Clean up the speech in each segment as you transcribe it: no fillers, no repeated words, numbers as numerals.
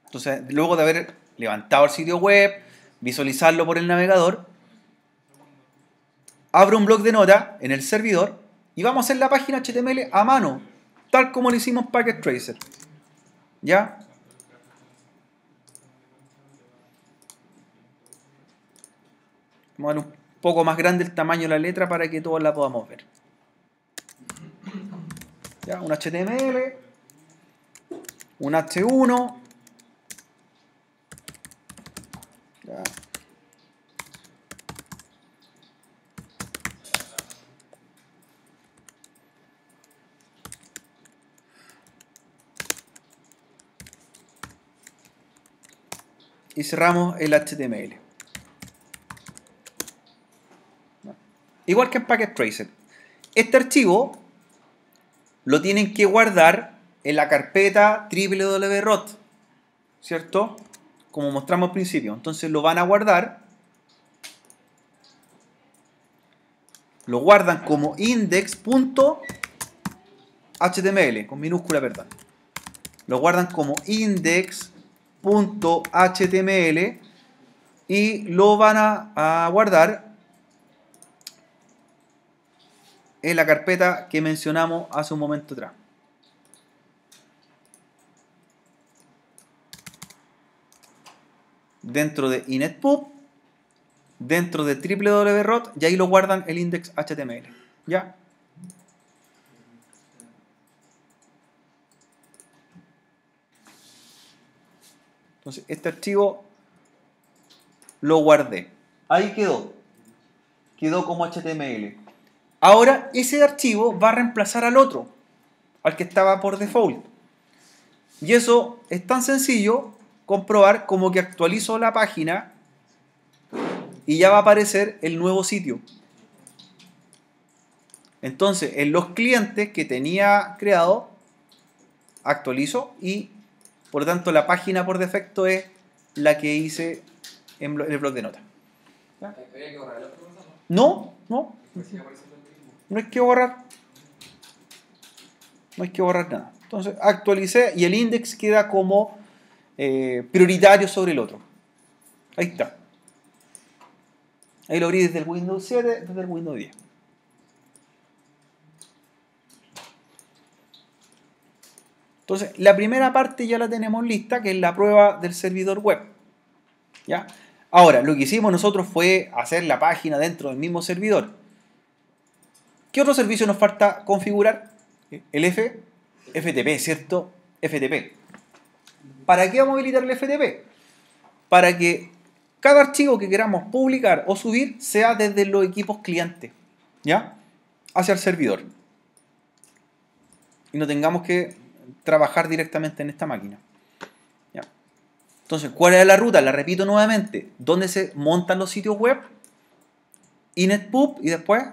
Entonces, luego de haber levantado el sitio web, visualizarlo por el navegador, abro un bloc de notas en el servidor y vamos a hacer la página HTML a mano, tal como lo hicimos en Packet Tracer. ¿Ya? Vamos a dar un poco más grande el tamaño de la letra para que todos la podamos ver. ¿Ya? Un HTML, un H1. ¿Ya? Y cerramos el HTML. Igual que en Packet Tracer. Este archivo lo tienen que guardar en la carpeta www.rot, ¿cierto? Como mostramos al principio. Entonces lo van a guardar. Lo guardan como index.html, con minúscula, perdón. Lo guardan como index.html y lo van a guardar en la carpeta que mencionamos hace un momento atrás. Dentro de inetpub, dentro de www.rot, y ahí lo guardan el index.html. ¿Ya? Entonces, este archivo lo guardé. Ahí quedó. Quedó como HTML. Ahora, ese archivo va a reemplazar al otro, al que estaba por default. Y eso es tan sencillo comprobar como que actualizo la página y ya va a aparecer el nuevo sitio. Entonces, en los clientes que tenía creado, actualizo y, por lo tanto, la página por defecto es la que hice en el blog de notas. ¿Ya? ¿Había que borrar el otro? No. No hay que borrar. No hay que borrar nada. Entonces, actualicé y el index queda como prioritario sobre el otro. Ahí está. Ahí lo abrí desde el Windows 7, desde el Windows 10. Entonces, la primera parte ya la tenemos lista, que es la prueba del servidor web. ¿Ya? Ahora, lo que hicimos nosotros fue hacer la página dentro del mismo servidor. ¿Qué otro servicio nos falta configurar? El FTP, ¿cierto? FTP. ¿Para qué vamos a habilitar el FTP? Para que cada archivo que queramos publicar o subir sea desde los equipos clientes, ¿ya? Hacia el servidor. Y no tengamos que trabajar directamente en esta máquina. ¿Ya? Entonces, ¿cuál es la ruta? La repito nuevamente. ¿Dónde se montan los sitios web? Inetpub y después...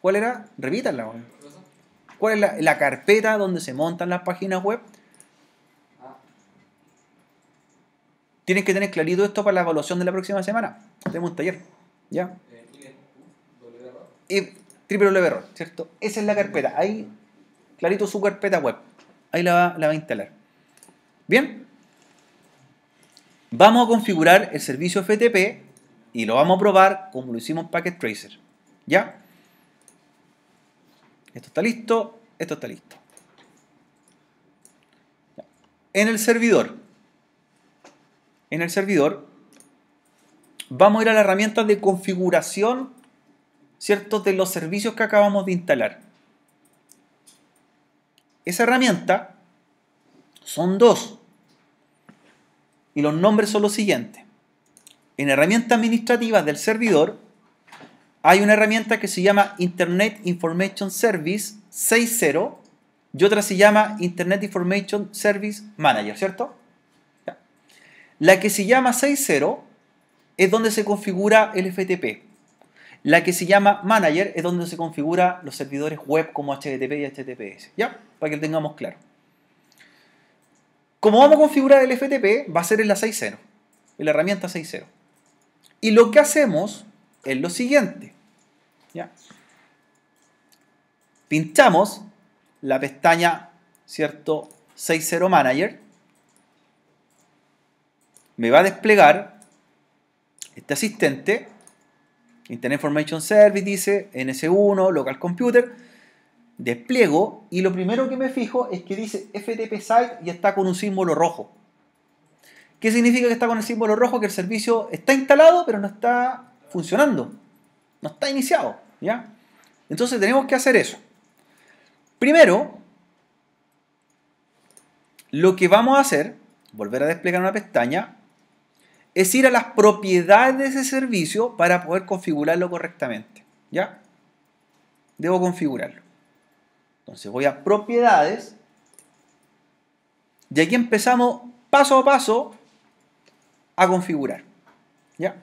¿Cuál era? Repítanla. ¿Cuál es la carpeta donde se montan las páginas web? Tienes que tener clarito esto para la evaluación de la próxima semana. Tenemos un taller. ¿Ya? Y www, ¿cierto? Esa es la carpeta. Ahí, clarito su carpeta web. Ahí la va a instalar. Bien. Vamos a configurar el servicio FTP y lo vamos a probar como lo hicimos en Packet Tracer. ¿Ya? Esto está listo. Esto está listo. En el servidor. Vamos a ir a la herramienta de configuración, ¿cierto?, de los servicios que acabamos de instalar. Esa herramienta son dos. Y los nombres son los siguientes. En herramientas administrativas del servidor hay una herramienta que se llama Internet Information Service 6.0 y otra se llama Internet Information Service Manager, ¿cierto? Ya. La que se llama 6.0 es donde se configura el FTP. La que se llama Manager es donde se configura los servidores web como HTTP y HTTPS. ¿Ya? Para que lo tengamos claro. Como vamos a configurar el FTP, va a ser en la 6.0, en la herramienta 6.0. Y lo que hacemos es lo siguiente. ¿Ya? Pinchamos la pestaña, ¿cierto? 6.0 Manager. Me va a desplegar este asistente. Internet Information Service dice NS1, Local Computer. Despliego y lo primero que me fijo es que dice FTP Site y está con un símbolo rojo. ¿Qué significa que está con el símbolo rojo? Que el servicio está instalado pero no está funcionando. No está iniciado. ¿Ya? Entonces tenemos que hacer eso. Primero, lo que vamos a hacer, volver a desplegar una pestaña, es ir a las propiedades de ese servicio para poder configurarlo correctamente. ¿Ya? Debo configurarlo. Entonces voy a propiedades y aquí empezamos paso a paso a configurar. ¿Ya?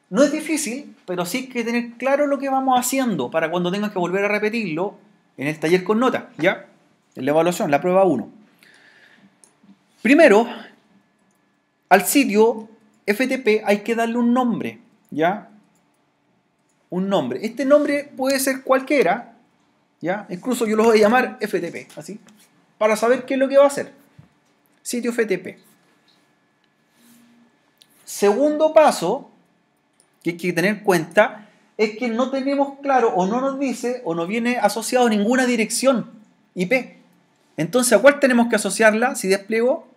No es difícil, pero sí hay que tener claro lo que vamos haciendo para cuando tengas que volver a repetirlo en el taller con nota, ¿ya? En la evaluación, la prueba 1. Primero, al sitio FTP hay que darle un nombre, ¿ya? Un nombre. Este nombre puede ser cualquiera, ¿ya? Incluso yo lo voy a llamar FTP, así, para saber qué es lo que va a hacer. Sitio FTP. Segundo paso que hay que tener en cuenta es que no tenemos claro o no nos dice o no viene asociado ninguna dirección IP. Entonces, ¿a cuál tenemos que asociarla si despliego?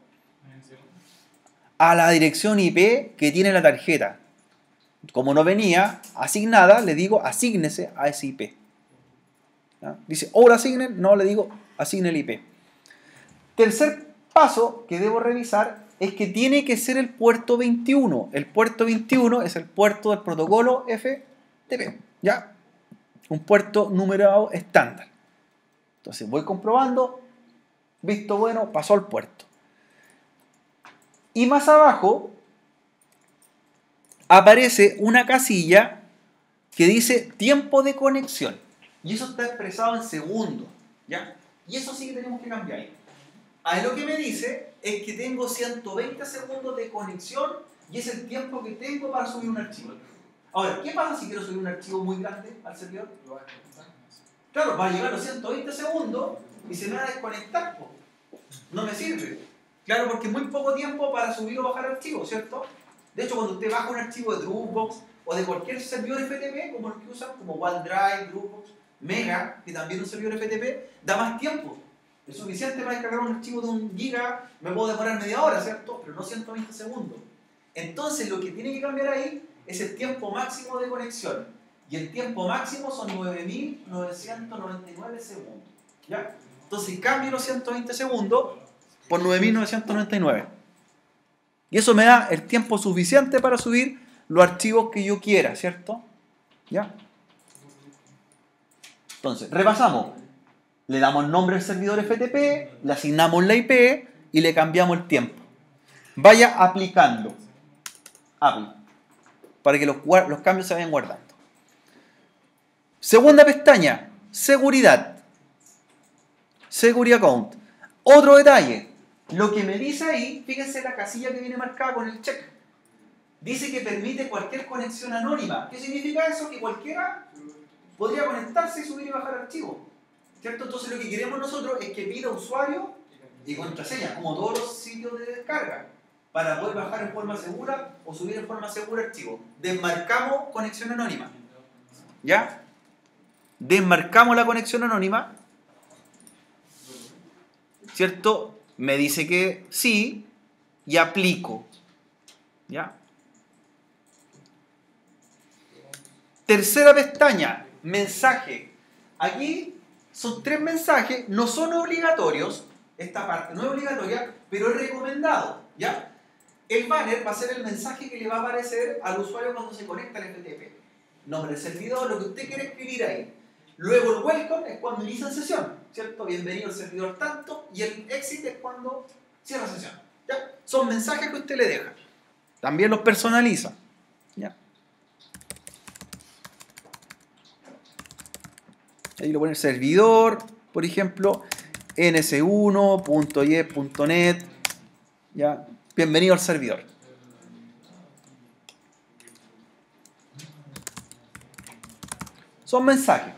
A la dirección IP que tiene la tarjeta. Como no venía asignada, le digo asígnese a ese IP. ¿Ya? Dice, ahora asignen, no, le digo asigne el IP. Tercer paso que debo revisar es que tiene que ser el puerto 21. El puerto 21 es el puerto del protocolo FTP. ¿Ya? Un puerto numerado estándar. Entonces voy comprobando, visto bueno, pasó al puerto. Y más abajo aparece una casilla que dice tiempo de conexión. Y eso está expresado en segundos. ¿Ya? Y eso sí que tenemos que cambiar. Ahí lo que me dice es que tengo 120 segundos de conexión y es el tiempo que tengo para subir un archivo. Ahora, ¿qué pasa si quiero subir un archivo muy grande al servidor? Claro, va a llegar los 120 segundos y se me va a desconectar. No me sirve. Claro, porque es muy poco tiempo para subir o bajar archivos, ¿cierto? De hecho, cuando usted baja un archivo de Dropbox o de cualquier servidor FTP, como los que usan, como OneDrive, Dropbox, Mega, que también es un servidor FTP, da más tiempo. Es suficiente para descargar un archivo de 1 giga, me puedo demorar media hora, ¿cierto? Pero no 120 segundos. Entonces, lo que tiene que cambiar ahí es el tiempo máximo de conexión. Y el tiempo máximo son 9.999 segundos. ¿Ya? Entonces, cambio los 120 segundos por 9.999. Y eso me da el tiempo suficiente para subir los archivos que yo quiera, ¿cierto? ¿Ya? Entonces, repasamos. Le damos nombre al servidor FTP, le asignamos la IP y le cambiamos el tiempo. Vaya aplicando. Para que los cambios se vayan guardando. Segunda pestaña, seguridad. Security Account. Otro detalle. Lo que me dice ahí, fíjense la casilla que viene marcada con el check. Dice que permite cualquier conexión anónima. ¿Qué significa eso? Que cualquiera podría conectarse y subir y bajar archivos. ¿Cierto? Entonces lo que queremos nosotros es que pida usuario y contraseña, como todos los sitios de descarga, para poder bajar en forma segura o subir en forma segura archivos. Desmarcamos conexión anónima. ¿Ya? Desmarcamos la conexión anónima. ¿Cierto? Me dice que sí y aplico. ¿Ya? Tercera pestaña, mensaje. Aquí son 3 mensajes, no son obligatorios, esta parte no es obligatoria, pero es recomendado, ¿ya? El banner va a ser el mensaje que le va a aparecer al usuario cuando se conecta al FTP. Nombre del servidor, lo que usted quiere escribir ahí. Luego el welcome es cuando inicia sesión, ¿cierto? Bienvenido al servidor tanto, y el exit es cuando cierra sesión, ¿ya? Son mensajes que usted le deja. También los personaliza, ¿ya? Ahí lo pone el servidor, por ejemplo, ns1.yes.net. Ya, bienvenido al servidor. Son mensajes.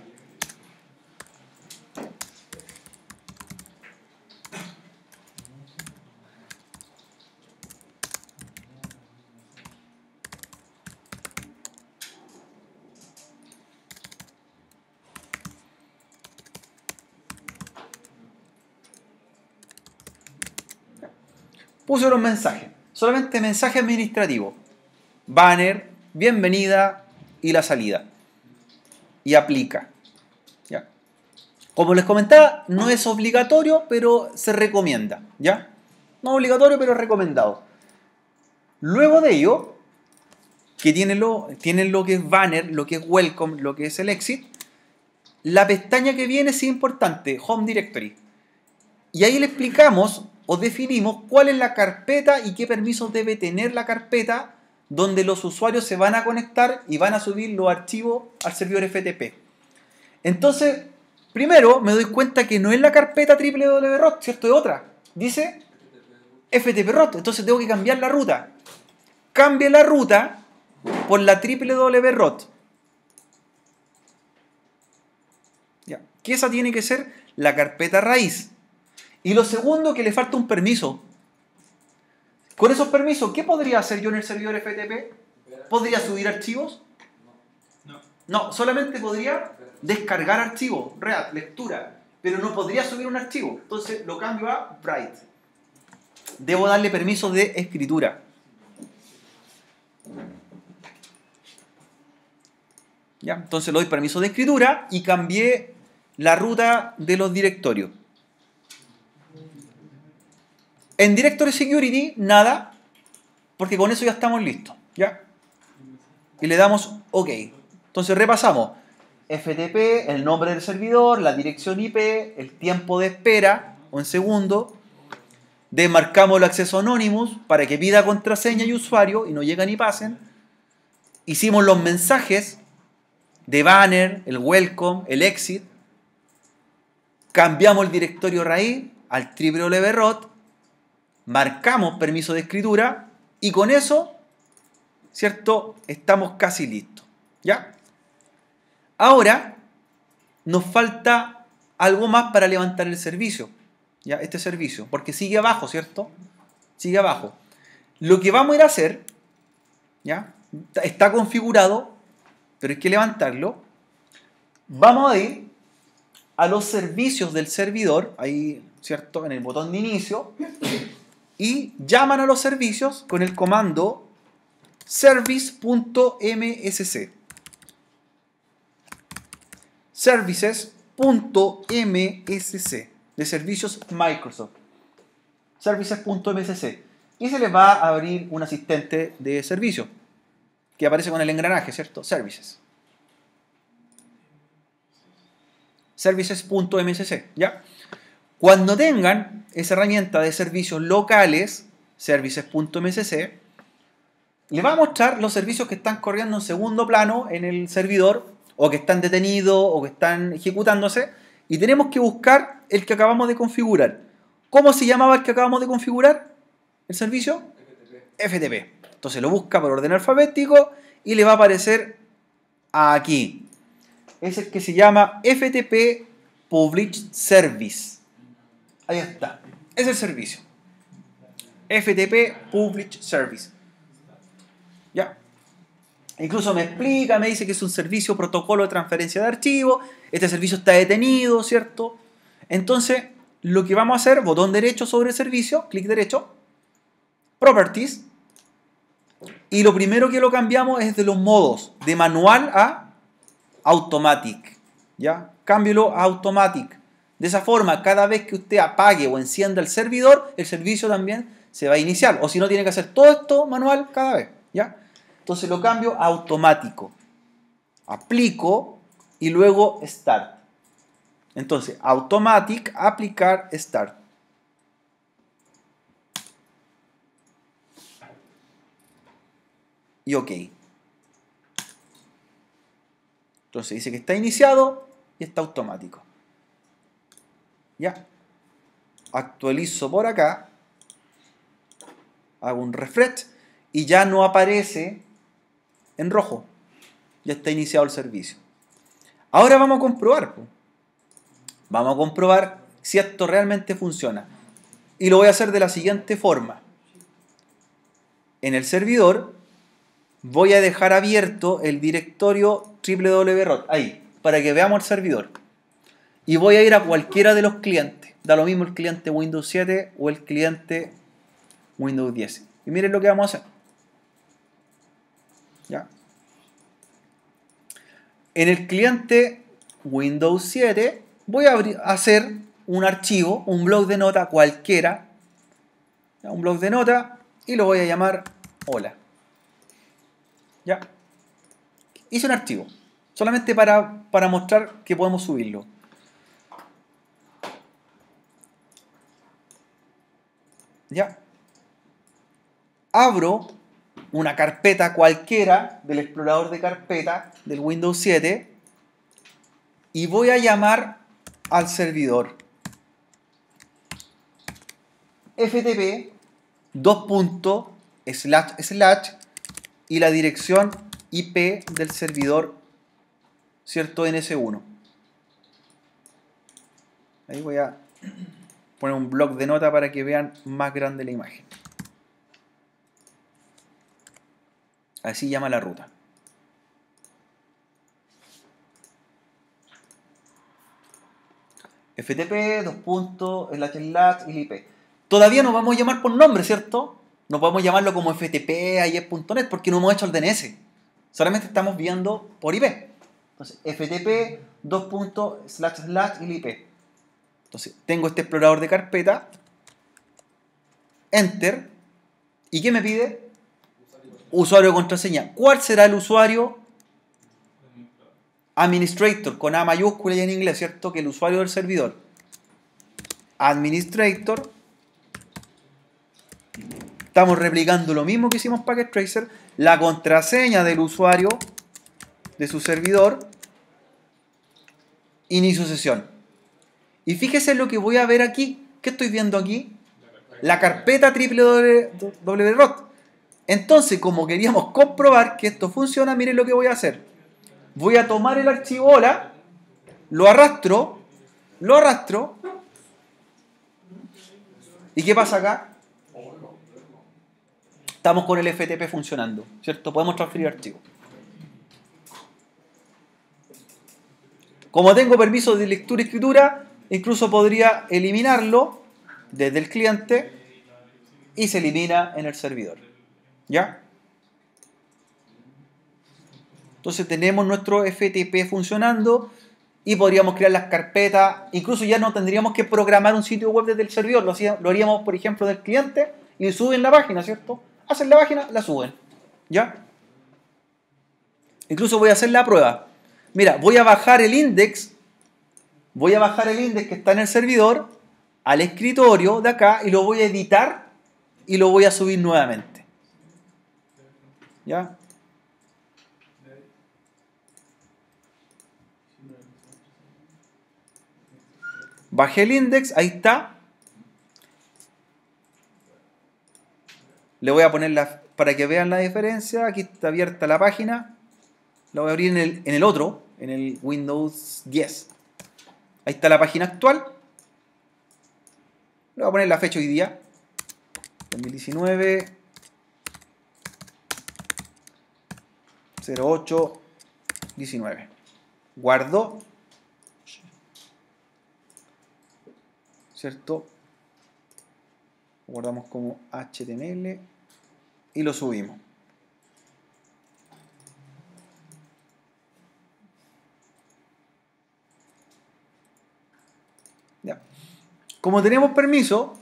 Puse los mensajes. Solamente mensaje administrativo. Banner, bienvenida y la salida. Y aplica. ¿Ya? Como les comentaba, no es obligatorio, pero se recomienda. ¿Ya? No obligatorio, pero recomendado. Luego de ello, que tienen lo que es banner, lo que es welcome, lo que es el exit, la pestaña que viene es importante, Home Directory. Y ahí le explicamos o definimos cuál es la carpeta y qué permisos debe tener la carpeta donde los usuarios se van a conectar y van a subir los archivos al servidor FTP. Entonces, primero me doy cuenta que no es la carpeta www.root, ¿cierto? Es otra. Dice FTP-root. Entonces tengo que cambiar la ruta. Cambie la ruta por la www.root. Ya. Que esa tiene que ser la carpeta raíz. Y lo segundo, que le falta un permiso. Con esos permisos, ¿qué podría hacer yo en el servidor FTP? ¿Podría subir archivos? No, solamente podría descargar archivos, read, lectura, pero no podría subir un archivo. Entonces lo cambio a write. Debo darle permiso de escritura. ¿Ya? Entonces le doy permiso de escritura y cambié la ruta de los directorios. En Directory Security, nada, porque con eso ya estamos listos. ¿Ya? Y le damos OK. Entonces repasamos. FTP, el nombre del servidor, la dirección IP, el tiempo de espera, un segundo. Demarcamos el acceso Anonymous para que pida contraseña y usuario y no llegan ni pasen. Hicimos los mensajes de banner, el welcome, el exit. Cambiamos el directorio raíz al www.root. Marcamos permiso de escritura y con eso, ¿cierto? Estamos casi listos. ¿Ya? Ahora nos falta algo más para levantar el servicio. ¿Ya? Este servicio, porque sigue abajo, ¿cierto? Sigue abajo. Lo que vamos a ir a hacer, ¿ya? Está configurado, pero hay que levantarlo. Vamos a ir a los servicios del servidor, ahí, ¿cierto? En el botón de inicio, y llaman a los servicios con el comando service.msc. Services.msc de servicios Microsoft. Services.msc. Y se les va a abrir un asistente de servicio que aparece con el engranaje, ¿cierto? Services. Services.msc, ¿ya? Cuando tengan esa herramienta de servicios locales, services.msc, les va a mostrar los servicios que están corriendo en segundo plano en el servidor, o que están detenidos, o que están ejecutándose, y tenemos que buscar el que acabamos de configurar. ¿Cómo se llamaba el que acabamos de configurar? ¿El servicio? FTP. Entonces lo busca por orden alfabético y le va a aparecer aquí. Es el que se llama FTP Public Service. Ahí está. Es el servicio. FTP Public Service. ¿Ya? Incluso me explica, me dice que es un servicio protocolo de transferencia de archivos. Este servicio está detenido, ¿cierto? Entonces, lo que vamos a hacer, botón derecho sobre el servicio, clic derecho, Properties. Y lo primero que lo cambiamos es de los modos, de manual a automatic. ¿Ya? Cámbielo a automatic. De esa forma, cada vez que usted apague o encienda el servidor, el servicio también se va a iniciar. O si no, tiene que hacer todo esto manual cada vez. ¿Ya? Entonces lo cambio a automático. Aplico y luego Start. Entonces, Automatic, aplicar, Start. Y OK. Entonces dice que está iniciado y está automático. ¿Ya? actualizo por acá, hago un refresh y ya no aparece en rojo. Ya está iniciado el servicio. Ahora vamos a comprobar. Vamos a comprobar si esto realmente funciona. Y lo voy a hacer de la siguiente forma. En el servidor voy a dejar abierto el directorio www.root, ahí, para que veamos el servidor. Y voy a ir a cualquiera de los clientes. Da lo mismo el cliente Windows 7 o el cliente Windows 10. Y miren lo que vamos a hacer. ¿Ya? En el cliente Windows 7 voy a hacer un archivo, un bloc de nota cualquiera. ¿Ya? Un bloc de nota y lo voy a llamar hola. ¿Ya? Hice un archivo. Solamente para mostrar que podemos subirlo. ¿Ya? Abro una carpeta cualquiera del explorador de carpeta del Windows 7 y voy a llamar al servidor ftp // y la dirección IP del servidor, ¿cierto? NS1. Ahí voy a poner un bloc de nota para que vean más grande la imagen. Así llama la ruta. FTP, // y la IP. Todavía no vamos a llamar por nombre, ¿cierto? No podemos llamarlo como FTP, AES.net porque no hemos hecho el DNS. Solamente estamos viendo por IP. Entonces, FTP, // y la IP. Entonces, tengo este explorador de carpeta. Enter. ¿Y qué me pide? Usuario de contraseña. ¿Cuál será el usuario? Administrator, con A mayúscula y en inglés, ¿cierto? Que el usuario del servidor. Administrator. Estamos replicando lo mismo que hicimos Packet Tracer. La contraseña del usuario de su servidor. Inicio sesión. Y fíjese lo que voy a ver aquí. ¿Qué estoy viendo aquí? La carpeta www.root. Entonces, como queríamos comprobar que esto funciona, miren lo que voy a hacer. Voy a tomar el archivo hola, lo arrastro, ¿y qué pasa acá? Estamos con el FTP funcionando, ¿cierto? Podemos transferir archivos. Como tengo permiso de lectura y escritura, incluso podría eliminarlo desde el cliente y se elimina en el servidor. ¿Ya? Entonces tenemos nuestro FTP funcionando y podríamos crear las carpetas. Incluso ya no tendríamos que programar un sitio web desde el servidor. Lo haríamos, por ejemplo, del cliente y suben la página, ¿cierto? Hacen la página, la suben. ¿Ya? Incluso voy a hacer la prueba. Mira, voy a bajar el index. Voy a bajar el index que está en el servidor al escritorio de acá y lo voy a editar y lo voy a subir nuevamente. ¿Ya? Bajé el index, ahí está. Le voy a poner para que vean la diferencia. Aquí está abierta la página. La voy a abrir en el otro, en el Windows 10. Ahí está la página actual. Le voy a poner la fecha hoy día. 2019. 08/19. Guardo. ¿Cierto? Lo guardamos como HTML y lo subimos. Ya. Como tenemos permiso,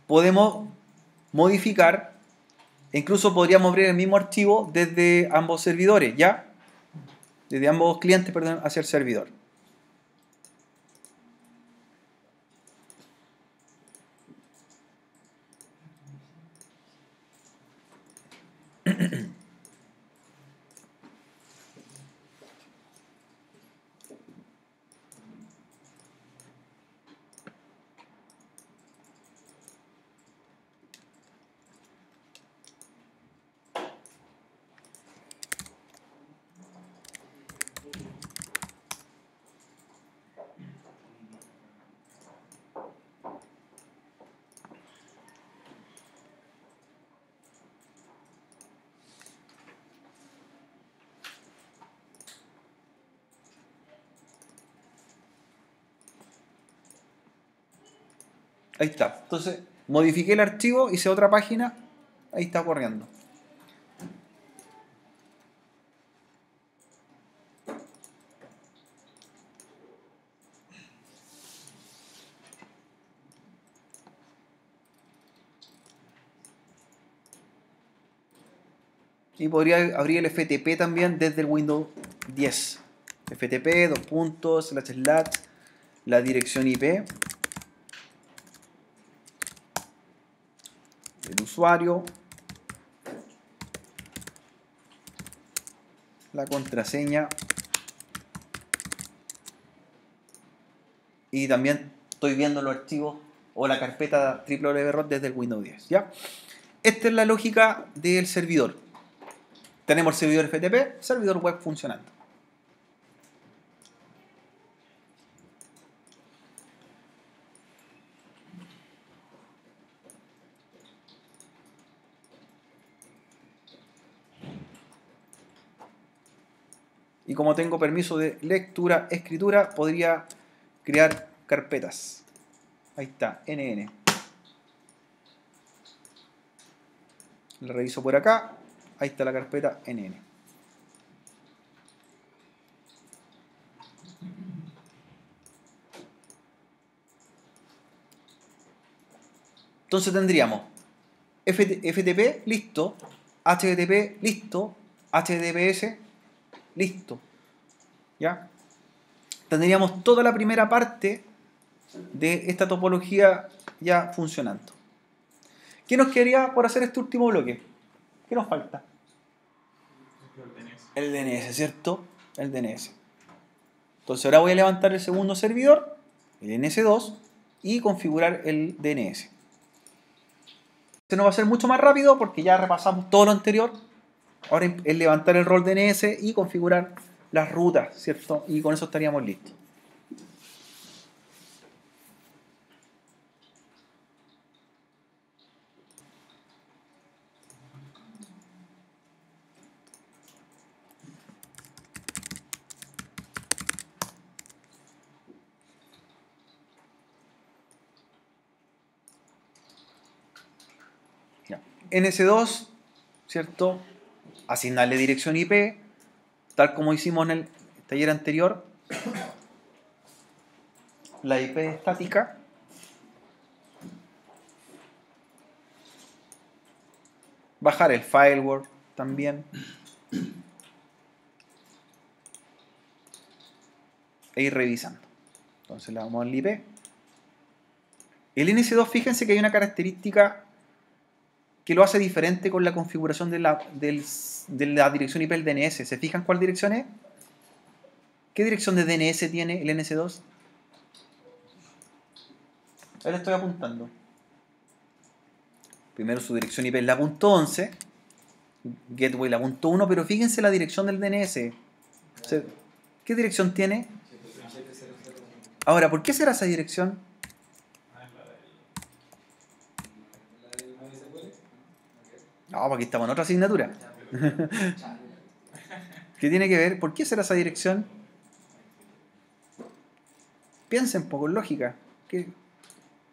podemos modificar, incluso podríamos abrir el mismo archivo desde ambos servidores, ¿ya? Desde ambos clientes, perdón, hacia el servidor. Ahí está. Entonces, modifiqué el archivo, hice otra página, ahí está corriendo. Y podría abrir el FTP también desde el Windows 10. FTP, dos puntos, // la dirección IP, el usuario, la contraseña, y también estoy viendo los archivos o la carpeta www desde el Windows 10. ¿Ya? Esta es la lógica del servidor. Tenemos el servidor FTP, servidor web funcionando. Y como tengo permiso de lectura, escritura, podría crear carpetas. Ahí está, NN. Le reviso por acá. Ahí está la carpeta NN. Entonces tendríamos FTP, listo. HTTP, listo. HTTPS, listo. ¿Ya? Tendríamos toda la primera parte de esta topología ya funcionando. ¿Qué nos quedaría por hacer este último bloque? ¿Qué nos falta? El DNS, ¿cierto? El DNS. Entonces ahora voy a levantar el segundo servidor, el NS2, y configurar el DNS. Se nos va a hacer mucho más rápido porque ya repasamos todo lo anterior. Ahora es levantar el rol DNS y configurar las rutas, ¿cierto? Y con eso estaríamos listos. Ya. NS2, ¿cierto? Asignarle dirección IP, tal como hicimos en el taller anterior. La IP estática. Bajar el firewall también. E ir revisando. Entonces le damos al IP. El NS2, fíjense que hay una característica que lo hace diferente con la configuración de la dirección IP del DNS. ¿Se fijan cuál dirección es? ¿Qué dirección de DNS tiene el NS2? Ahí le estoy apuntando. Primero su dirección IP es la .11, gateway la .1, pero fíjense la dirección del DNS. ¿Qué dirección tiene? Ahora, ¿por qué será esa dirección? No, porque estamos en otra asignatura. ¿Qué tiene que ver? ¿Por qué será esa dirección? Piensen un poco en lógica.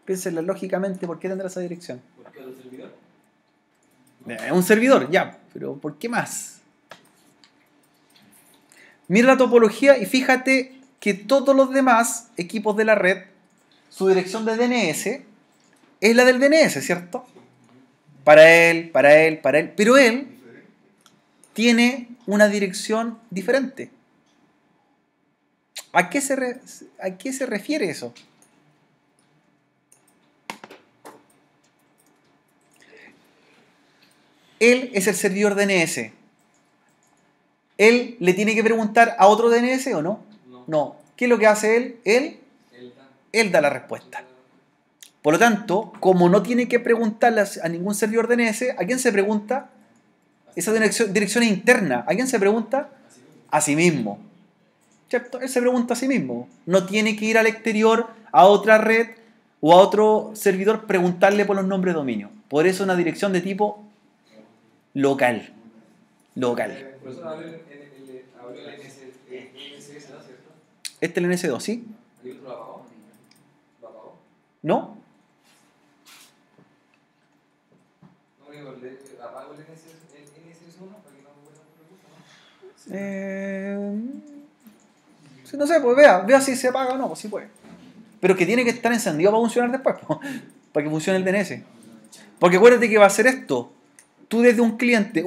Piénsenla lógicamente, ¿por qué tendrá esa dirección? ¿Por qué un servidor? Es un servidor, ya, pero ¿por qué más? Mira la topología y fíjate que todos los demás equipos de la red, su dirección de DNS es la del DNS, ¿cierto? Para él, pero él tiene una dirección diferente. ¿A qué se refiere eso? Él es el servidor DNS. ¿Él le tiene que preguntar a otro DNS o no? No. ¿Qué es lo que hace él? Él da la respuesta. Por lo tanto, como no tiene que preguntarle a ningún servidor DNS, ¿a quién se pregunta? Esa dirección es interna. ¿A quién se pregunta? A sí mismo. ¿Cierto? Él se pregunta a sí mismo. No tiene que ir al exterior, a otra red o a otro servidor, preguntarle por los nombres de dominio. Por eso una dirección de tipo local. Local. Por eso abrió el NSS, ¿no? ¿Cierto? Este es el NS2, ¿sí? ¿Y otro lo apagó? ¿Lo apagó? ¿No? No sé, pues vea si se apaga o no, pues sí puede. Pero que tiene que estar encendido para funcionar después, pues, para que funcione el DNS. Porque acuérdate que va a hacer esto. Tú desde un cliente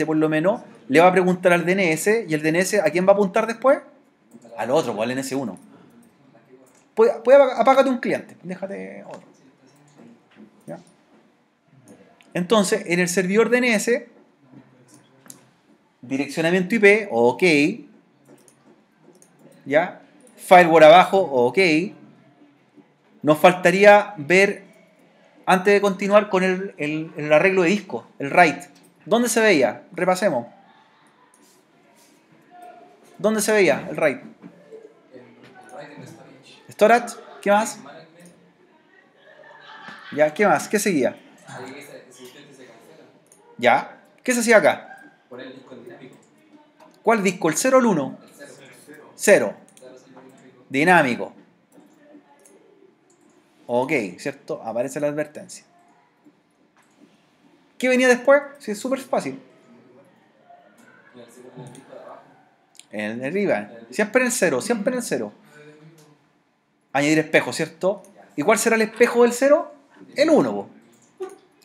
por lo menos, le va a preguntar al DNS, y el DNS ¿a quién va a apuntar después? Al otro, pues al NS1. Apágate un cliente, déjate otro. ¿Ya? Entonces, en el servidor DNS, direccionamiento IP, ok. ¿Ya? Firewall abajo, ok. Nos faltaría ver, antes de continuar con el arreglo de disco, el write. ¿Dónde se veía? Repasemos. ¿Dónde se veía el write? Storage. ¿Qué más? ¿Ya? ¿Qué más? ¿Qué seguía? ¿Ya? ¿Qué se hacía acá? Poner el disco en dinámico. ¿Cuál disco? ¿El 0 o el 1? El 0. 0. Dinámico. Ok, ¿cierto? Aparece la advertencia. ¿Qué venía después? Sí, es súper fácil. En el disco de abajo. En el arriba. Siempre en el 0, siempre en el 0. Añadir espejo, ¿cierto? ¿Y cuál será el espejo del 0? El 1.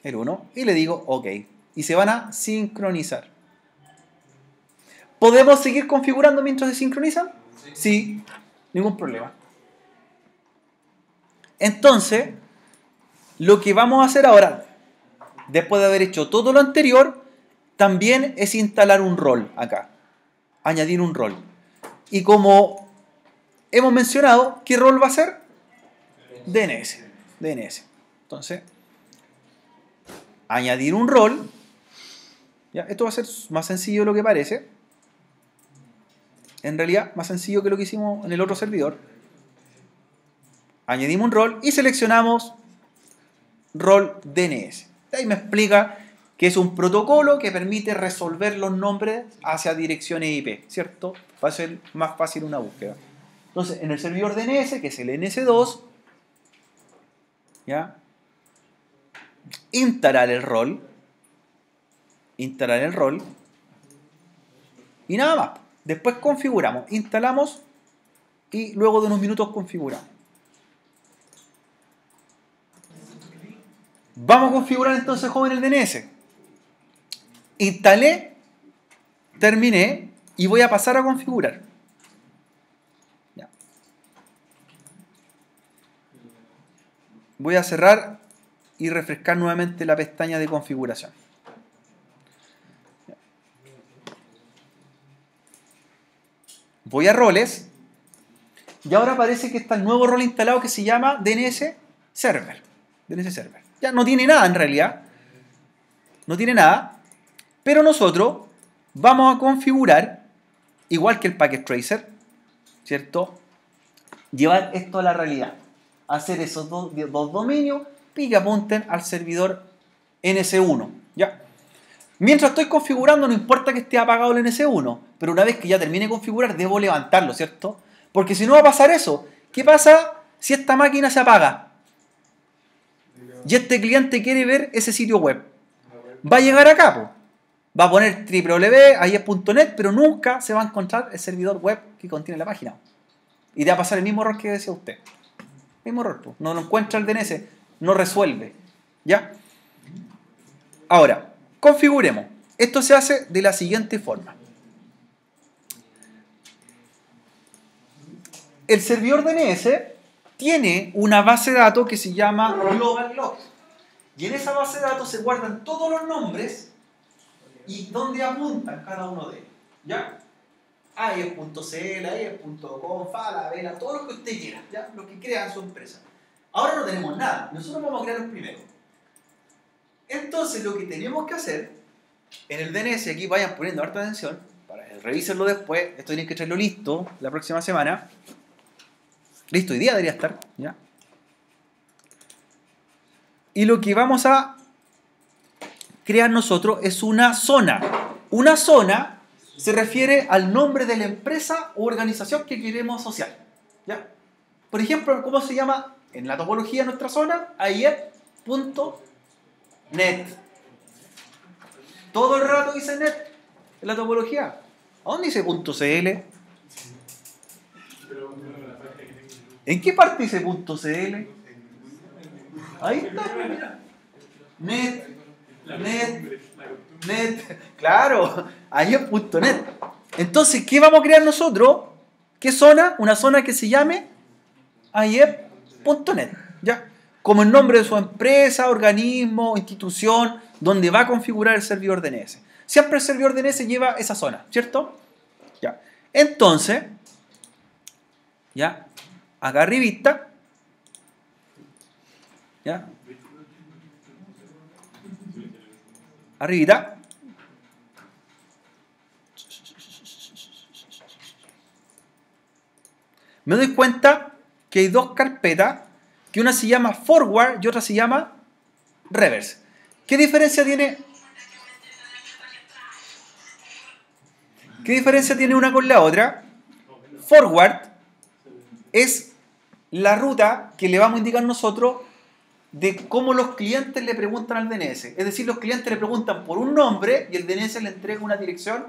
El 1. Y le digo OK. Y se van a sincronizar. ¿Podemos seguir configurando mientras se sincronizan? Sí, ningún problema. Entonces, lo que vamos a hacer ahora, después de haber hecho todo lo anterior, también es instalar un rol acá. Añadir un rol. Y como hemos mencionado, ¿qué rol va a ser? DNS. Entonces, añadir un rol. ¿Ya? Esto va a ser más sencillo de lo que parece. En realidad, más sencillo que lo que hicimos en el otro servidor. Añadimos un rol y seleccionamos rol DNS. Ahí me explica que es un protocolo que permite resolver los nombres hacia direcciones IP, ¿cierto? Va a ser más fácil una búsqueda. Entonces, en el servidor DNS, que es el NS2, ¿ya? Instalar el rol. Y nada más. Después configuramos, instalamos y luego de unos minutos configuramos. Vamos a configurar entonces, joven, el DNS. Instalé, terminé y voy a pasar a configurar. Ya. Voy a cerrar y refrescar nuevamente la pestaña de configuración. Voy a roles y ahora parece que está el nuevo rol instalado que se llama DNS Server. Ya no tiene nada en realidad. No tiene nada. Pero nosotros vamos a configurar, igual que el Packet Tracer, ¿cierto? Llevar esto a la realidad. Hacer esos dos dominios y que apunten al servidor NS1. ¿Ya? Mientras estoy configurando, no importa que esté apagado el NS1, pero una vez que ya termine de configurar, debo levantarlo, ¿cierto? Porque si no va a pasar eso. ¿Qué pasa si esta máquina se apaga? Y este cliente quiere ver ese sitio web. Va a llegar acá, po. Va a poner www.aies.net, pero nunca se va a encontrar el servidor web que contiene la página. Y te va a pasar el mismo error que decía usted. Mismo error, po. No lo encuentra el DNS, no resuelve. ¿Ya? Ahora, configuremos. Esto se hace de la siguiente forma. El servidor DNS tiene una base de datos que se llama Global Logs. Y en esa base de datos se guardan todos los nombres y dónde apuntan cada uno de ellos. ¿Ya? aies.cl, aies.com, Falabella, todo lo que usted quiera, ¿ya? Lo que crea en su empresa. Ahora no tenemos nada, nosotros vamos a crear los primeros. Entonces lo que tenemos que hacer en el DNS, aquí vayan poniendo harta atención, para revísenlo después, esto tienen que traerlo listo la próxima semana. Listo, hoy día debería estar, ¿ya? Y lo que vamos a crear nosotros es una zona. Una zona se refiere al nombre de la empresa o organización que queremos asociar, ¿ya? Por ejemplo, ¿cómo se llama en la topología de nuestra zona? aies.net. Todo el rato dice net en la topología. ¿A dónde dice .cl? ¿En qué parte dice .cl? Ahí está, mira. Net. Claro, ahí es .net. Entonces, ¿qué vamos a crear nosotros? ¿Qué zona? Una zona que se llame IEP.net, ¿ya? Como el nombre de su empresa, organismo, institución, donde va a configurar el servidor DNS. Siempre el servidor DNS lleva esa zona, ¿cierto? Ya. Entonces, ya, acá arribita, ya, arribita, me doy cuenta que hay dos carpetas, que una se llama forward y otra se llama reverse. ¿Qué diferencia tiene? ¿Qué diferencia tiene una con la otra? Forward es la ruta que le vamos a indicar nosotros de cómo los clientes le preguntan al DNS. Es decir, los clientes le preguntan por un nombre y el DNS le entrega una dirección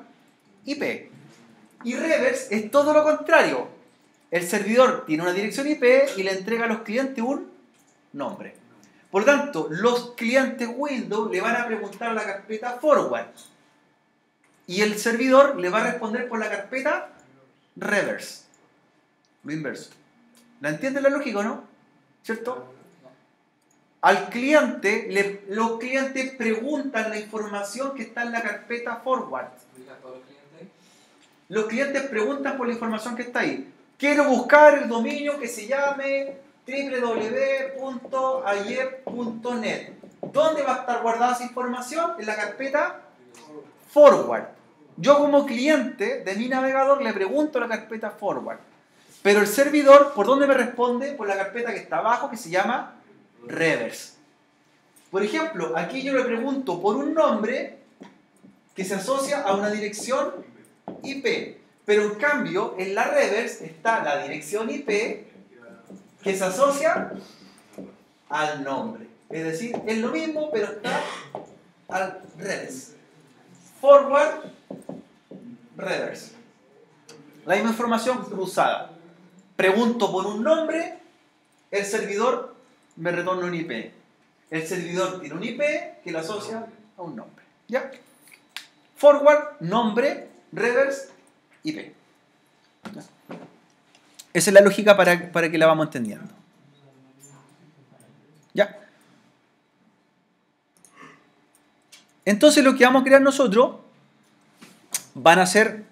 IP. Y reverse es todo lo contrario. El servidor tiene una dirección IP y le entrega a los clientes un nombre. Por lo tanto, los clientes Windows le van a preguntar a la carpeta forward y el servidor le va a responder por la carpeta reverse. Lo inverso. ¿La entienden la lógica o no? ¿Cierto? Al cliente, los clientes preguntan la información que está en la carpeta forward. Los clientes preguntan por la información que está ahí. Quiero buscar el dominio que se llame www.iep.net. ¿Dónde va a estar guardada esa información? En la carpeta forward. Yo como cliente de mi navegador le pregunto a la carpeta forward. Pero el servidor, ¿por dónde me responde? Por la carpeta que está abajo, que se llama reverse. Por ejemplo, aquí yo le pregunto por un nombre que se asocia a una dirección IP. Pero en cambio, en la reverse está la dirección IP que se asocia al nombre. Es decir, es lo mismo, pero está al revés. Forward, reverse. La misma información cruzada. Pregunto por un nombre, el servidor me retorna un IP. El servidor tiene un IP que lo asocia a un nombre. ¿Ya? Forward, nombre, reverse, IP. ¿Ya? Esa es la lógica para que la vamos entendiendo. ¿Ya? Entonces lo que vamos a crear nosotros van a ser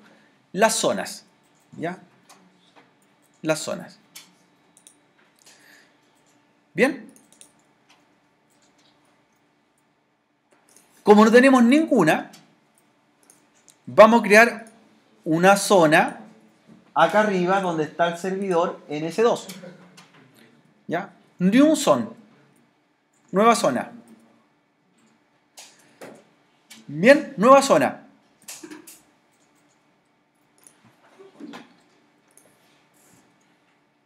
las zonas. ¿Ya? Las zonas. ¿Bien? Como no tenemos ninguna, vamos a crear una zona acá arriba donde está el servidor NS2. ¿Ya? New zone. Nueva zona. Bien, nueva zona.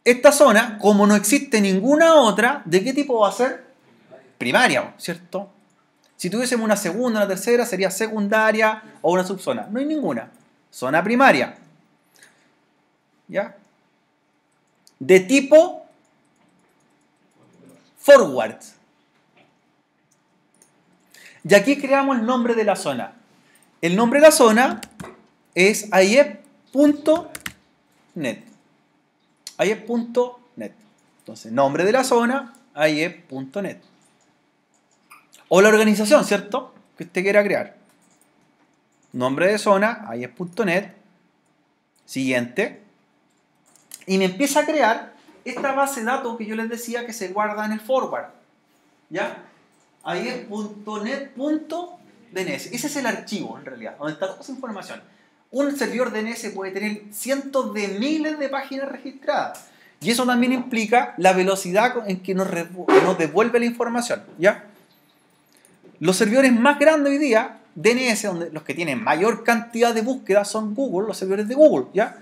Esta zona, como no existe ninguna otra, ¿de qué tipo va a ser? Primaria, ¿cierto? Si tuviésemos una segunda, una tercera, sería secundaria o una subzona. No hay ninguna. Zona primaria. ¿Ya? De tipo forward. Y aquí creamos el nombre de la zona. El nombre de la zona es iep.net. iep.net. Entonces, nombre de la zona, iep.net. O la organización, ¿cierto? Que usted quiera crear. Nombre de zona, iep.net. Siguiente. Y me empieza a crear esta base de datos que yo les decía que se guarda en el forward. ¿Ya? iep.net.dns. Ese es el archivo, en realidad, donde está toda esa información. Un servidor DNS puede tener cientos de miles de páginas registradas. Y eso también implica la velocidad en que nos devuelve la información. ¿Ya? Los servidores más grandes hoy día, DNS, donde los que tienen mayor cantidad de búsquedas son Google, los servidores de Google, ¿ya?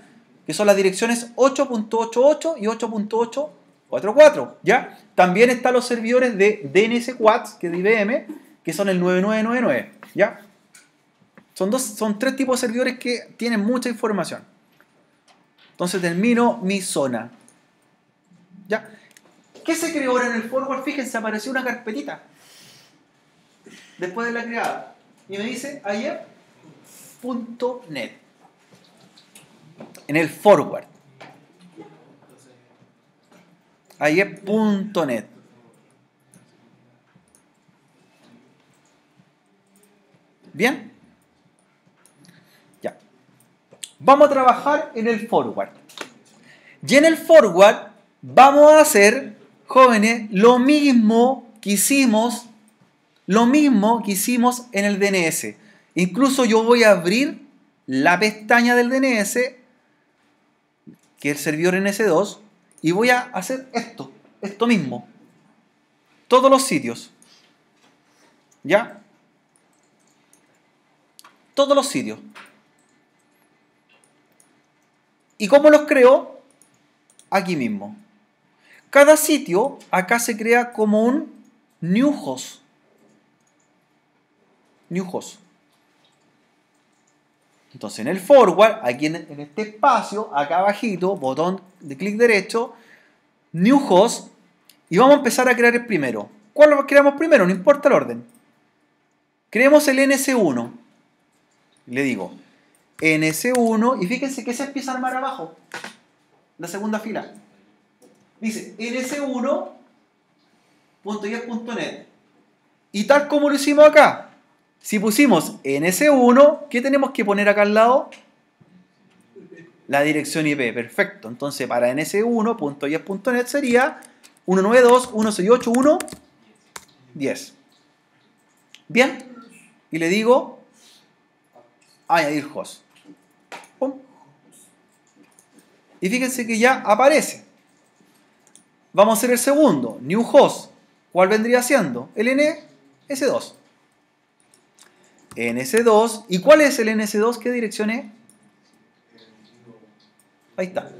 Que son las direcciones 8.88 y 8.844, ¿ya? También están los servidores de DNS Quads, que es de IBM, que son el 9999, ¿ya? Son tres tipos de servidores que tienen mucha información. Entonces termino mi zona. ¿Ya? ¿Qué se creó ahora en el forward? Fíjense, apareció una carpetita después de la creada. Y me dice ayer.net. En el forward. ayer.net. ¿Bien? Ya. Vamos a trabajar en el forward. Y en el forward vamos a hacer, jóvenes, lo mismo que hicimos en el DNS. Incluso yo voy a abrir la pestaña del DNS, que es el servidor NS2, y voy a hacer esto mismo. Todos los sitios. ¿Ya? Todos los sitios. ¿Y cómo los creo? Aquí mismo. Cada sitio acá se crea como un new host. New host. Entonces en el forward, aquí en este espacio, acá abajito, botón de clic derecho, new host, y vamos a empezar a crear el primero. ¿Cuál lo creamos primero? No importa el orden. Creemos el NS1. Le digo NS1, y fíjense que se empieza a armar abajo, la segunda fila. Dice ns1.yes.net. Y tal como lo hicimos acá, si pusimos ns1, ¿qué tenemos que poner acá al lado? La dirección IP. Perfecto. Entonces para ns1.yes.net sería 192.168.1.10. Bien. Y le digo añadir host. ¡Pum! Y fíjense que ya aparece. Vamos a hacer el segundo, new host. ¿Cuál vendría siendo? El NS2. NS2. ¿Y cuál es el NS2? ¿Qué dirección es? Ahí está.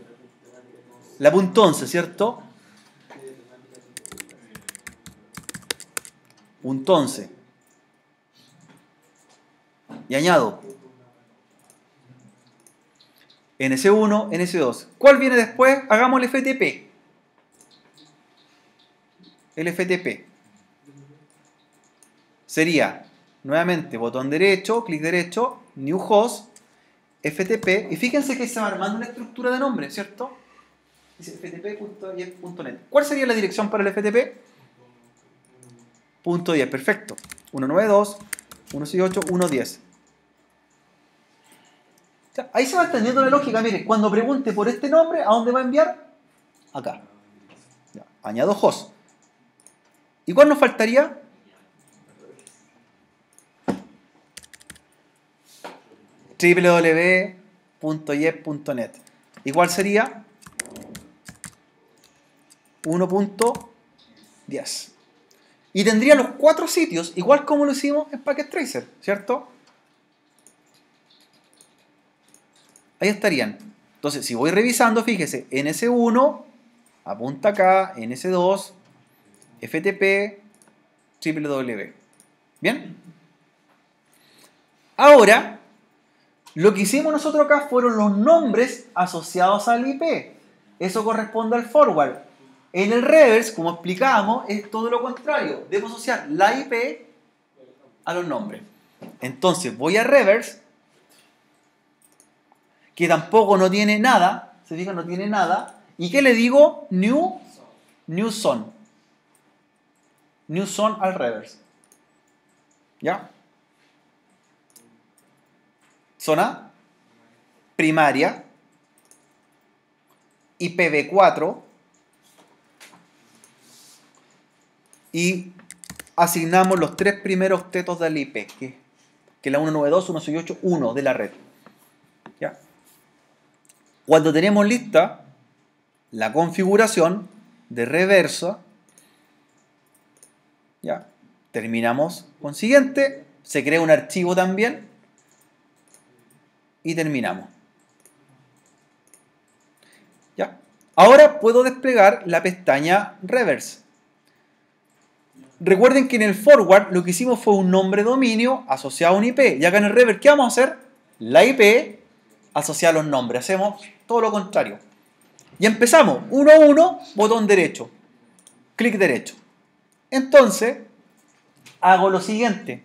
La .11, ¿cierto? .11. Y añado NS1, NS2. ¿Cuál viene después? Hagamos el FTP. El FTP sería nuevamente botón derecho, clic derecho, new host, FTP, y fíjense que se va armando una estructura de nombre, ¿cierto? Dice ftp.10.net. ¿Cuál sería la dirección para el FTP? .10, perfecto. 192.168.1.10. Ahí se va entendiendo la lógica. Mire, cuando pregunte por este nombre, ¿a dónde va a enviar? Acá. Ya, añado host. ¿Y cuál nos faltaría? www.yes.net. ¿Y cuál sería? 1.10. Y tendría los 4 sitios, igual como lo hicimos en Packet Tracer, ¿cierto? Ahí estarían. Entonces, si voy revisando, fíjese, NS1, apunta acá, NS2, FTP, www. ¿Bien? Ahora, lo que hicimos nosotros acá fueron los nombres asociados al IP. Eso corresponde al forward. En el reverse, como explicábamos, es todo lo contrario. Debo asociar la IP a los nombres. Entonces, voy a reverse, que tampoco no tiene nada. Se fijan, no tiene nada. ¿Y qué le digo? New zone. New zone al reverse. ¿Ya? Zona primaria, IPv4, y asignamos los 3 primeros octetos del IP, que es la 192.168.1 de la red. ¿Ya? Cuando tenemos lista la configuración de reversa, ¿ya? Terminamos con siguiente, se crea un archivo también y terminamos. ¿Ya? Ahora puedo desplegar la pestaña reverse. Recuerden que en el forward lo que hicimos fue un nombre dominio asociado a un IP. Y acá en el reverse, ¿qué vamos a hacer? La IP asociada a los nombres. Hacemos todo lo contrario. Y empezamos. 1-1, botón derecho. Clic derecho. Entonces, hago lo siguiente.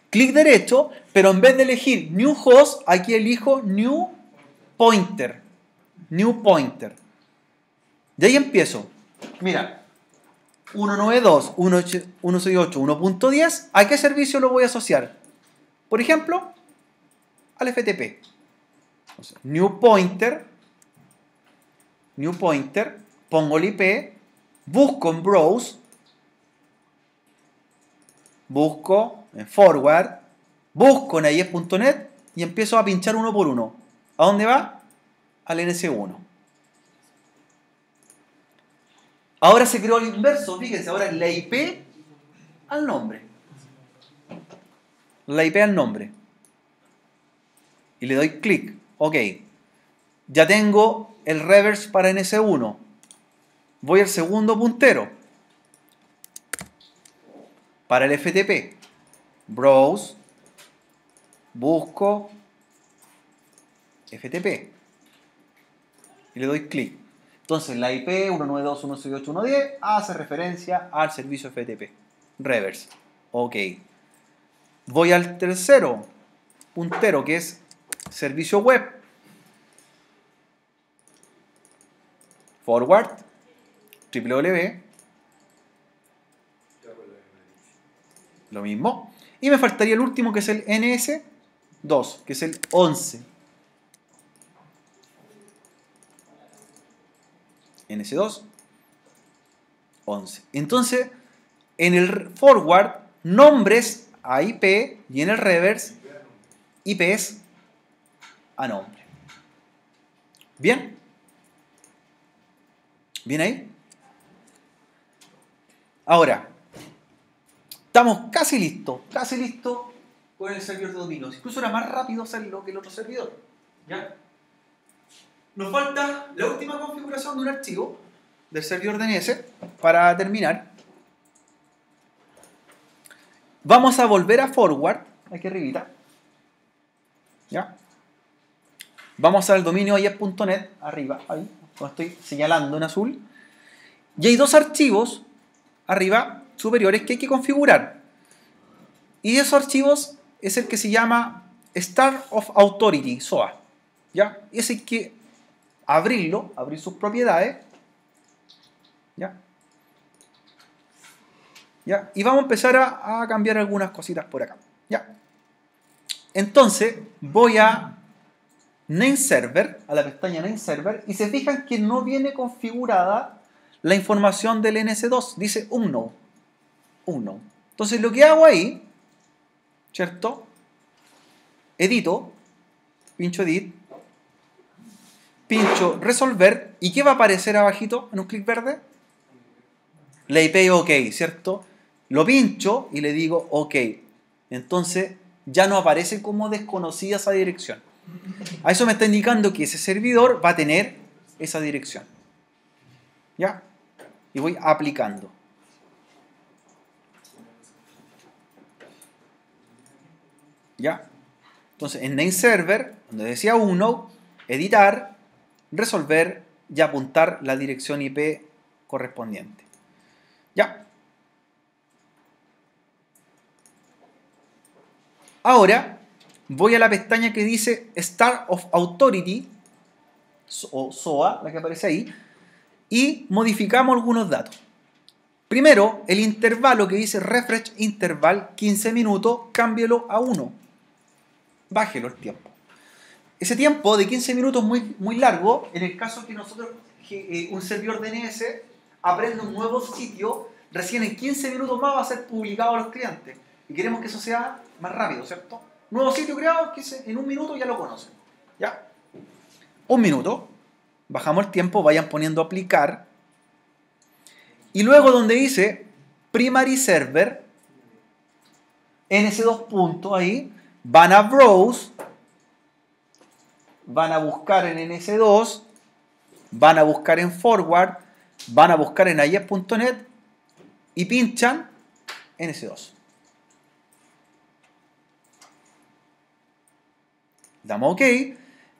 Clic derecho, pero en vez de elegir New Host, aquí elijo New Pointer. New Pointer. Y ahí empiezo. Mira. 192.168, 1.10, ¿a qué servicio lo voy a asociar? Por ejemplo, al FTP. Entonces, New Pointer, pongo el IP, busco en Browse, busco en Forward, busco en IES.net y empiezo a pinchar uno por uno. ¿A dónde va? Al NS1. Ahora se creó el inverso, fíjense, ahora la IP al nombre. La IP al nombre. Y le doy clic. Ok. Ya tengo el reverse para NS1. Voy al segundo puntero. Para el FTP. Browse. Busco FTP. Y le doy clic. Entonces la IP 192.168.1.10 hace referencia al servicio FTP. Reverse. Ok. Voy al tercero puntero que es servicio web. Forward. www. Lo mismo. Y me faltaría el último que es el NS2, que es el 11. NS2, 11. Entonces, en el forward, nombres a IP y en el reverse, IPs a nombre. ¿Bien? ¿Bien ahí? Ahora, estamos casi listos con el servidor de dominios. Incluso era más rápido hacerlo que el otro servidor. ¿Ya? Nos falta la última configuración de un archivo del servidor DNS para terminar. Vamos a volver a forward, aquí arribita. ¿Ya? Vamos al dominio IES.net, arriba, ahí, como estoy señalando en azul. Y hay dos archivos arriba, superiores, que hay que configurar. Y esos archivos es el que se llama Start of Authority, SOA. ¿Ya? Ese hay que abrirlo, abrir sus propiedades. ¿Ya? ¿Ya? Y vamos a empezar a cambiar algunas cositas por acá. ¿Ya? Entonces, voy a Name Server, a la pestaña Name Server, y se fijan que no viene configurada la información del NS2. Dice unknown. Entonces, lo que hago ahí, ¿cierto? Edito, pincho Edit, pincho Resolver, ¿y qué va a aparecer abajito en un clic verde? La IP OK, ¿cierto? Lo pincho y le digo OK. Entonces ya no aparece como desconocida esa dirección. A eso me está indicando que ese servidor va a tener esa dirección. ¿Ya? Y voy aplicando. ¿Ya? Entonces en Name Server, donde decía 1, editar, resolver y apuntar la dirección IP correspondiente. ¿Ya? Ahora voy a la pestaña que dice Start of Authority, o SOA, la que aparece ahí, y modificamos algunos datos. Primero, el intervalo que dice Refresh Interval 15 minutos, cámbielo a 1. Bájelo el tiempo. Ese tiempo de 15 minutos es muy largo, en el caso que nosotros, un servidor DNS, aprende un nuevo sitio, recién en 15 minutos más va a ser publicado a los clientes. Y queremos que eso sea más rápido, ¿cierto? Nuevo sitio creado, que en un minuto ya lo conocen. ¿Ya? Un minuto. Bajamos el tiempo, vayan poniendo aplicar. Y luego donde dice Primary Server, NS2 punto ahí, van a Browse, van a buscar en NS2, van a buscar en Forward, van a buscar en IES.net y pinchan NS2. Damos OK.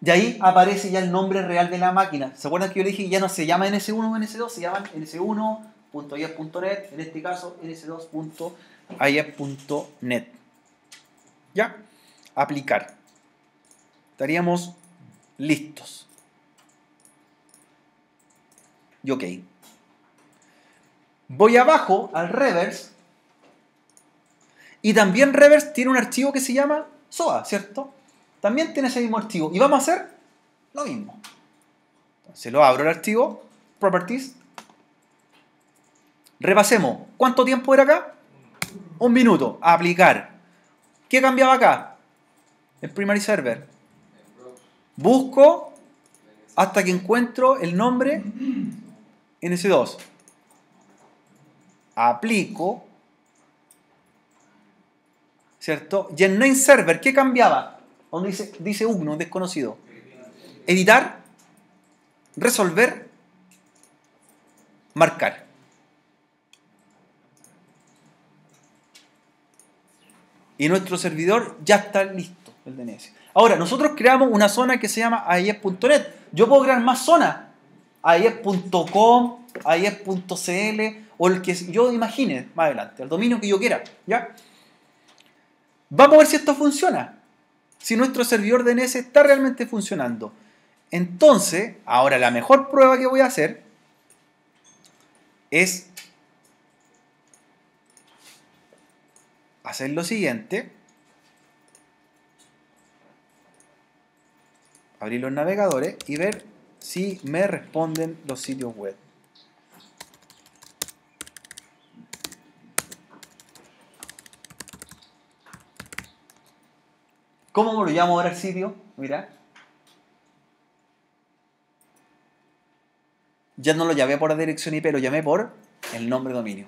De ahí aparece ya el nombre real de la máquina. ¿Se acuerdan que yo le dije que ya no se llama NS1 o NS2? Se llaman ns1.ief.net, en este caso ns2.ief.net. ¿Ya? Aplicar. Estaríamos listos. Y OK. Voy abajo al reverse. Y también reverse tiene un archivo que se llama SOA, ¿cierto? También tiene ese mismo archivo. Y vamos a hacer lo mismo. Entonces lo abro el archivo. Properties. Repasemos. ¿Cuánto tiempo era acá? 1 minuto. Aplicar. ¿Qué cambiaba acá? El primary server. Busco hasta que encuentro el nombre NS2. Aplico. ¿Cierto? Y en name server, ¿qué cambiaba? Donde dice 1, desconocido. Editar. Resolver. Marcar. Y nuestro servidor ya está listo, el DNS. Ahora, nosotros creamos una zona que se llama aief.net. Yo puedo crear más zonas. aief.com, aief.cl o el que yo imagine más adelante, el dominio que yo quiera. ¿Ya? Vamos a ver si esto funciona. Si nuestro servidor DNS está realmente funcionando. Entonces, ahora la mejor prueba que voy a hacer es hacer lo siguiente. Abrir los navegadores y ver si me responden los sitios web. ¿Cómo lo llamo ahora el sitio? Mira. Ya no lo llamé por la dirección IP, lo llamé por el nombre de dominio.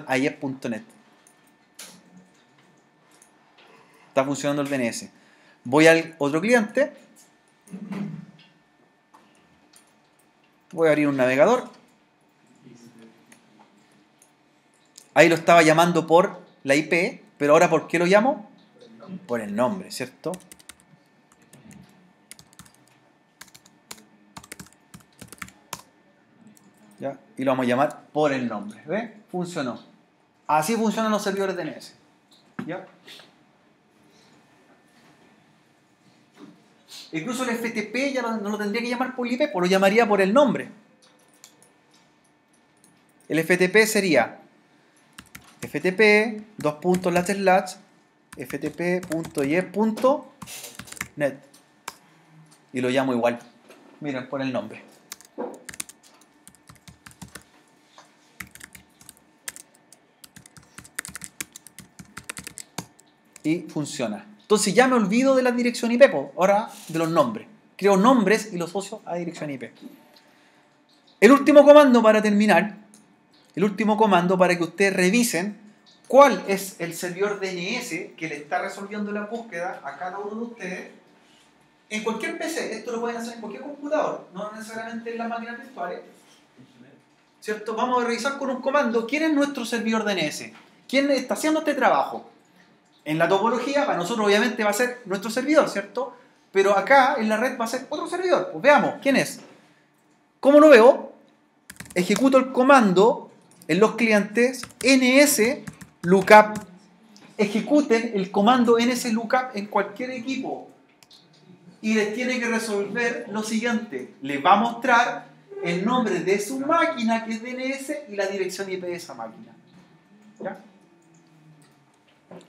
aief.net. Está funcionando el DNS. Voy al otro cliente. Voy a abrir un navegador. Ahí lo estaba llamando por la IP, pero ahora ¿por qué lo llamo? Por el nombre, ¿cierto? ¿Ya? Y lo vamos a llamar por el nombre. ¿Ve? Funcionó. Así funcionan los servidores DNS. ¿Ya? Incluso el FTP ya no lo tendría que llamar por IP, pues lo llamaría por el nombre. El FTP sería ftp ftp.ief.net y lo llamo igual. Miren, por el nombre. Y funciona. Entonces ya me olvido de la dirección IP, ahora de los nombres. Creo nombres y los asocio a dirección IP. El último comando para terminar, el último comando para que ustedes revisen cuál es el servidor DNS que le está resolviendo la búsqueda a cada uno de ustedes en cualquier PC. Esto lo pueden hacer en cualquier computador, no necesariamente en las máquinas virtuales. ¿Cierto? Vamos a revisar con un comando quién es nuestro servidor DNS, quién está haciendo este trabajo. En la topología, para nosotros obviamente va a ser nuestro servidor, ¿cierto? Pero acá en la red va a ser otro servidor. Pues veamos, ¿quién es? ¿Cómo lo veo? Ejecuto el comando en los clientes nslookup. Ejecuten el comando nslookup en cualquier equipo. Y les tiene que resolver lo siguiente. Les va a mostrar el nombre de su máquina, que es DNS, y la dirección IP de esa máquina. ¿Ya?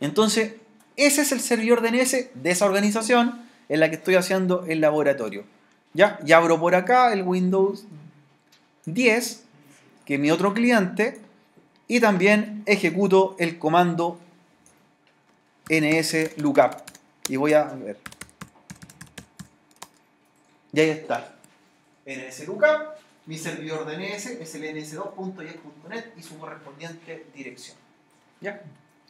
Entonces, ese es el servidor DNS de esa organización en la que estoy haciendo el laboratorio. ¿Ya? Y abro por acá el Windows 10, que es mi otro cliente, y también ejecuto el comando nslookup. Y voy a ver. Y ahí está. nslookup, mi servidor DNS es el ns2.ief.net y su correspondiente dirección. ¿Ya?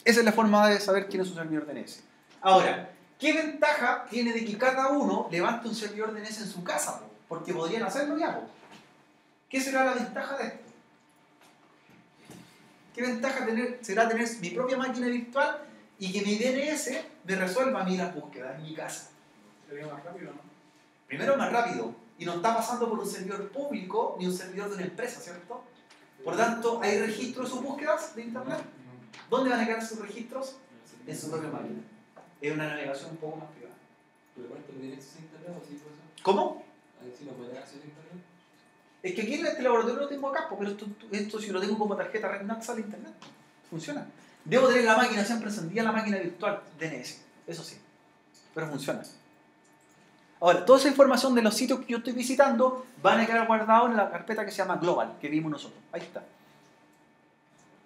Esa es la forma de saber quién es su servidor DNS. Ahora, ¿qué ventaja tiene de que cada uno levante un servidor DNS en su casa? Porque podrían hacerlo ya. ¿Qué será la ventaja de esto? ¿Qué ventaja será tener mi propia máquina virtual y que mi DNS me resuelva a mí las búsquedas en mi casa? Sería más rápido, ¿no? Primero es más rápido y no está pasando por un servidor público ni un servidor de una empresa, ¿cierto? Por tanto, ¿hay registros de sus búsquedas de internet? ¿Dónde van a quedar sus registros? En su propia máquina. Es una navegación un poco más privada. ¿Pero cuánto le tiene acceso a internet o así por eso? ¿Cómo? A ver si no puede tener acceso a internet. Es que aquí en este laboratorio lo tengo acá, pero esto si lo tengo como tarjeta RedNet sale a internet. Funciona. Debo tener la máquina siempre encendida, la máquina virtual DNS. Eso sí. Pero funciona. Ahora, toda esa información de los sitios que yo estoy visitando van a quedar guardados en la carpeta que se llama Global, que vimos nosotros. Ahí está.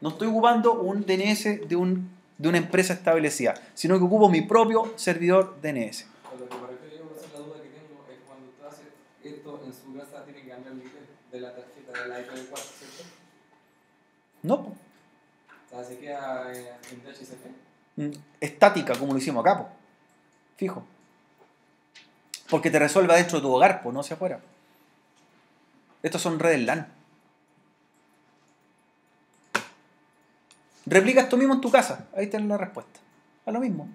No estoy ocupando un DNS de una empresa establecida, sino que ocupo mi propio servidor DNS. A lo que me refiero yo, la duda que tengo es cuando usted hace esto en su casa, tiene que cambiar el nivel de la tarjeta de la IP4, ¿cierto? No, po. O sea, se queda en DHCP. Estática, como lo hicimos acá, po. Fijo. Porque te resuelva dentro de tu hogar, no hacia afuera. Estos son redes LAN. Replica esto mismo en tu casa. Ahí tienes la respuesta. A lo mismo.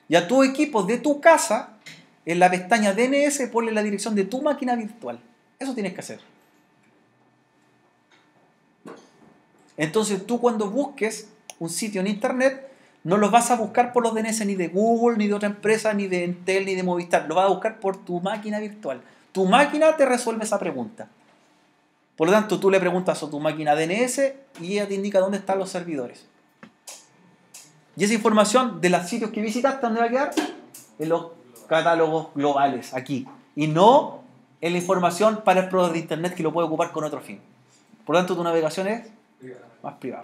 Y a tu equipo de tu casa, en la pestaña DNS, ponle la dirección de tu máquina virtual. Eso tienes que hacer. Entonces tú cuando busques un sitio en internet, no los vas a buscar por los DNS ni de Google, ni de otra empresa, ni de Entel, ni de Movistar. Lo vas a buscar por tu máquina virtual. Tu máquina te resuelve esa pregunta. Por lo tanto, tú le preguntas a tu máquina DNS y ella te indica dónde están los servidores. Y esa información de los sitios que visitaste, ¿dónde va a quedar? En los catálogos globales, aquí. Y no en la información para el proveedor de internet que lo puede ocupar con otro fin. Por lo tanto, tu navegación es más privada.